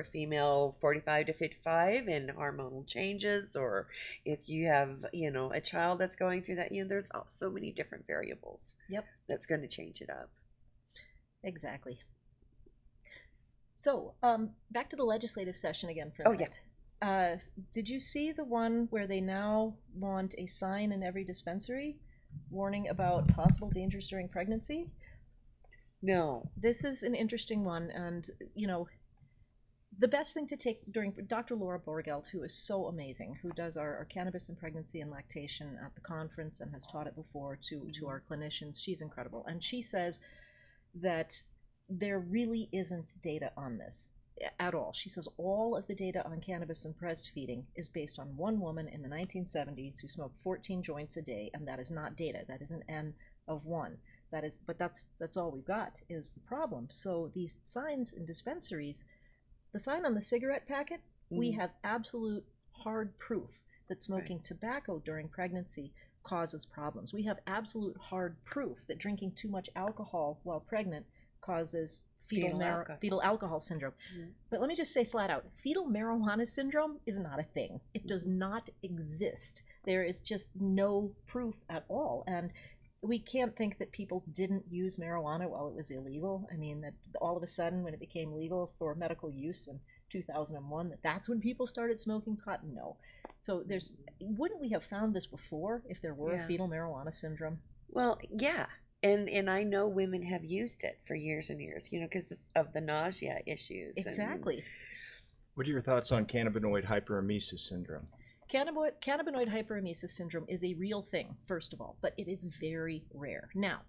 a female 45 to 55 and hormonal changes, or if you have, you know, a child that's going through that, you know, there's so many different variables. Yep. That's going to change it up. Exactly. So, back to the legislative session again for a minute. Yeah. Did you see the one where they now want a sign in every dispensary warning about possible dangers during pregnancy? No. This is an interesting one, and, you know, the best thing to take during Dr. Laura Borgelt, who is so amazing, who does our cannabis and pregnancy and lactation at the conference and has taught it before to our clinicians. She's incredible. And she says that there really isn't data on this at all. She says all of the data on cannabis and breastfeeding is based on one woman in the 1970s who smoked 14 joints a day, and that is not data. That is an N of 1. But that's all we've got is the problem. So these signs in dispensaries, the sign on the cigarette packet, we have absolute hard proof that smoking tobacco during pregnancy causes problems. We have absolute hard proof that drinking too much alcohol while pregnant causes fetal alcohol syndrome. But let me just say flat out, fetal marijuana syndrome is not a thing. It does not exist. There is just no proof at all. And we can't think that people didn't use marijuana while it was illegal. I mean, that all of a sudden when it became legal for medical use in 2001, that's when people started smoking pot? No. So wouldn't we have found this before if there were a fetal marijuana syndrome? Well, yeah. And I know women have used it for years and years, you know, because of the nausea issues. Exactly. What are your thoughts on cannabinoid hyperemesis syndrome? Cannabinoid hyperemesis syndrome is a real thing, first of all, but it is very rare. Now,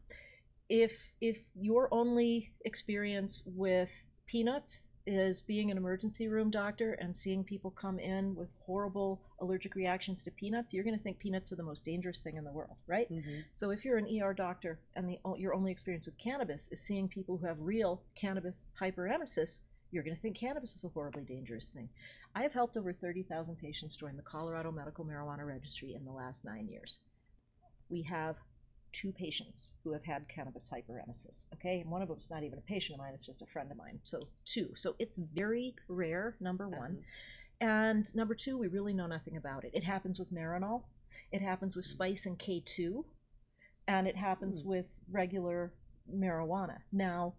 if your only experience with peanuts is being an emergency room doctor and seeing people come in with horrible allergic reactions to peanuts, you're going to think peanuts are the most dangerous thing in the world, right? So if you're an ER doctor and your only experience with cannabis is seeing people who have real cannabis hyperemesis, you're going to think cannabis is a horribly dangerous thing. I have helped over 30,000 patients join the Colorado Medical Marijuana Registry in the last 9 years. We have 2 patients who have had cannabis hyperemesis, okay? And one of them is not even a patient of mine, it's just a friend of mine. So 2. So it's very rare, number 1. And number 2, we really know nothing about it. It happens with Marinol, it happens with spice and K2, and it happens with regular marijuana. Now,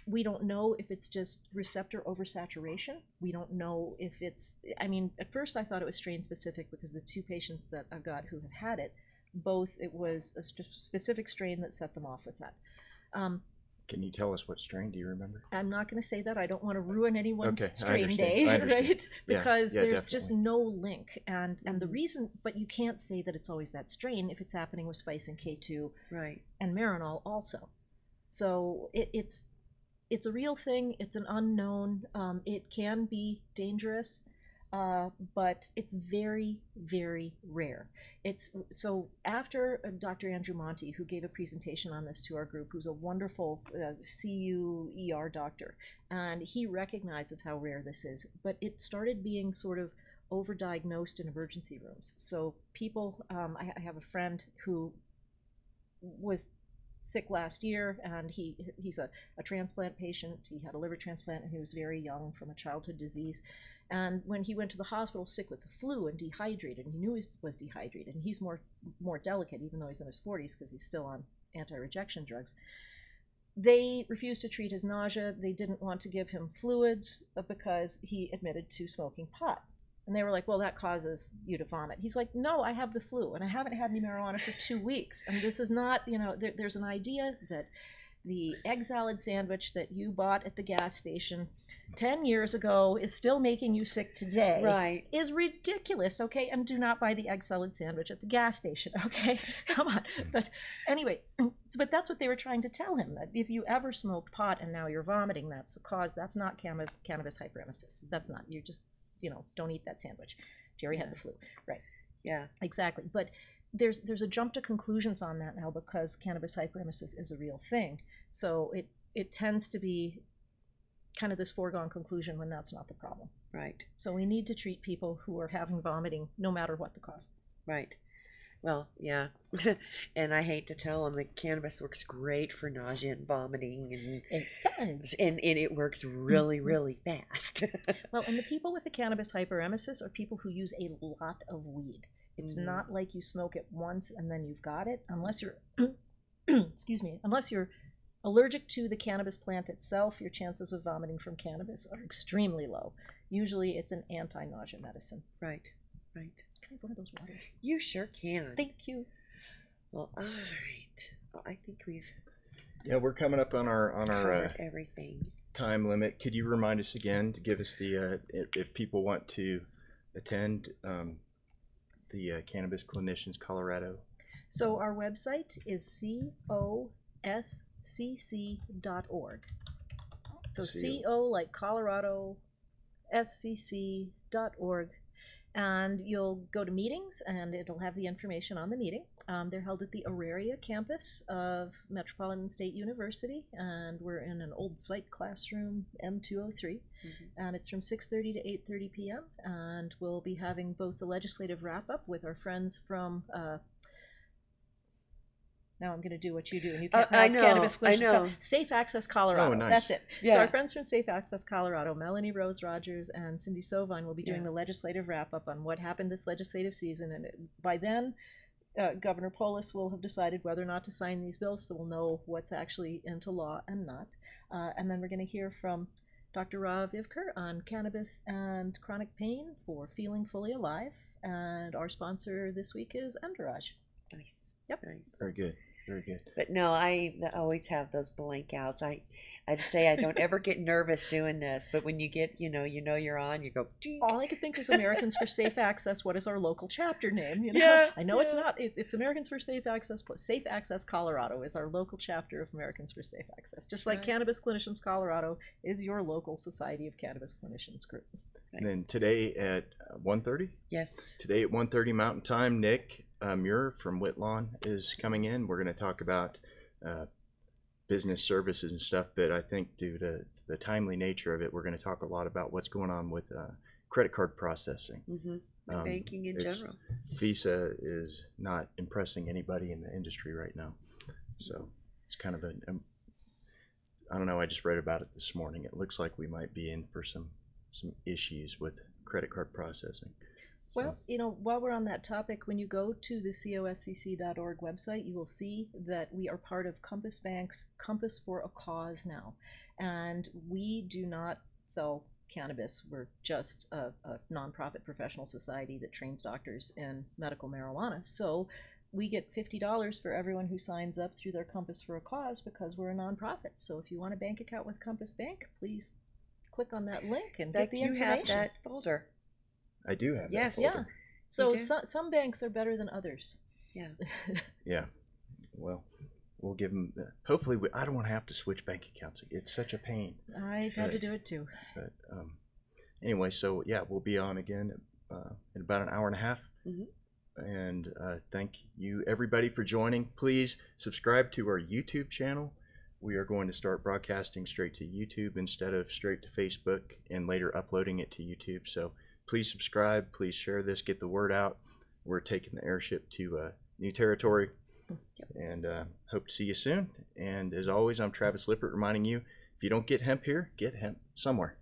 we don't know if it's just receptor oversaturation. We don't know if it's, I mean, at first I thought it was strain specific because the 2 patients that I've got who have had it, both it was a specific strain that set them off with that. Can you tell us what strain? Do you remember? I'm not going to say that. I don't want to ruin anyone's Okay, I strain understand. day, I understand. right? Yeah, Because yeah, there's just definitely. no link, and the reason. But you can't say that it's always that strain if it's happening with spice and K2 Right. and Marinol also. So it's a real thing. It's an unknown. It can be dangerous, but it's very, very rare. It's so after Dr. Andrew Monty, who gave a presentation on this to our group, who's a wonderful CU ER doctor, and he recognizes how rare this is. But it started being sort of overdiagnosed in emergency rooms. So people, I have a friend who was sick last year, and he's a transplant patient. He had a liver transplant, and he was very young from a childhood disease. And when he went to the hospital sick with the flu and dehydrated, and he knew he was dehydrated, and he's more delicate, even though he's in his 40s, because he's still on anti-rejection drugs. They refused to treat his nausea. They didn't want to give him fluids because he admitted to smoking pot. And they were like, well, that causes you to vomit. He's like, no, I have the flu, and I haven't had any marijuana for 2 weeks. And this is not, there's an idea that the egg salad sandwich that you bought at the gas station 10 years ago is still making you sick today. Right. Is ridiculous, okay? And do not buy the egg salad sandwich at the gas station, okay? Come on. But anyway, but that's what they were trying to tell him, that if you ever smoked pot and now you're vomiting, that's the cause. That's not cannabis hyperemesis. That's not. You just, don't eat that sandwich. Jerry had the flu. Right. Yeah. Exactly. But there's a jump to conclusions on that now because cannabis hyperemesis is a real thing. So it tends to be kind of this foregone conclusion when that's not the problem. Right. So we need to treat people who are having vomiting no matter what the cause. Right. Well, yeah. And I hate to tell them that cannabis works great for nausea and vomiting, and It does. and it works really, really fast. Well, and the people with the cannabis hyperemesis are people who use a lot of weed. It's not like you smoke it once and then you've got it, unless you're, excuse me, unless you're allergic to the cannabis plant itself. Your chances of vomiting from cannabis are extremely low. Usually it's an anti-nausea medicine. Right. Right. Can I have one of those waters? You sure can. Thank you. Well, all right. Well, I think we've Yeah, we're coming up on our covered everything. time limit. Could you remind us again to give us the if people want to attend the Cannabis Clinicians Colorado? So our website is coscc.org. So CO like Colorado, scc.org. And you'll go to meetings, and it'll have the information on the meeting. They're held at the Auraria campus of Metropolitan State University, and we're in an old site classroom, M203. And it's from 6:30 to 8:30 p.m. And we'll be having both the legislative wrap-up with our friends from now I'm going to do what you do, and you can't pronounce Cannabis Clinicians. Safe Access Colorado. Oh, nice. That's it. Yeah. So our friends from Safe Access Colorado, Melanie Rose Rogers and Cindy Sovine, will be doing the legislative wrap-up on what happened this legislative season. And by then, Governor Polis will have decided whether or not to sign these bills, so we'll know what's actually into law and not. And then we're going to hear from Dr. Ra Veedverks on cannabis and chronic pain for Feeling Fully Alive. And our sponsor this week is Entourage. Nice. Yep. Nice. Very good. Very good. But no, I always have those blank outs. I'd say I don't ever get nervous doing this, but when you get, you're on, you go. Ding. All I could think was Americans for Safe Access. What is our local chapter name? Yeah, I know it's not. It's Americans for Safe Access. But Safe Access Colorado is our local chapter of Americans for Safe Access. Just like Cannabis Clinicians Colorado is your local Society of Cannabis Clinicians group. And then today at 1:30? Yes. Today at 1:30 Mountain Time, Nick Muir from Whitlawn is coming in. We're going to talk about business services and stuff, but I think due to the timely nature of it, we're going to talk a lot about what's going on with credit card processing. Banking in general. Visa is not impressing anybody in the industry right now. So it's kind of I don't know, I just read about it this morning. It looks like we might be in for some issues with credit card processing. Well, while we're on that topic, when you go to the coscc.org website, you will see that we are part of Compass Bank's Compass for a Cause now. And we do not sell cannabis. We're just a nonprofit professional society that trains doctors in medical marijuana. So we get $50 for everyone who signs up through their Compass for a Cause because we're a nonprofit. So if you want a bank account with Compass Bank, please click on that link and get Beck, the you information. have that folder. I do have Yes. that Yeah. folder. So do? some banks are better than others. Yeah. Yeah. Well, we'll give them. Hopefully, I don't want to have to switch bank accounts. It's such a pain. I've had to do it too. But anyway, so yeah, we'll be on again in about an hour and a half. Mhm. And thank you everybody for joining. Please subscribe to our YouTube channel. We are going to start broadcasting straight to YouTube instead of straight to Facebook and later uploading it to YouTube. So please subscribe. Please share this. Get the word out. We're taking the airship to new territory. And hope to see you soon. And as always, I'm Travis Lippert reminding you, if you don't get hemp here, get hemp somewhere.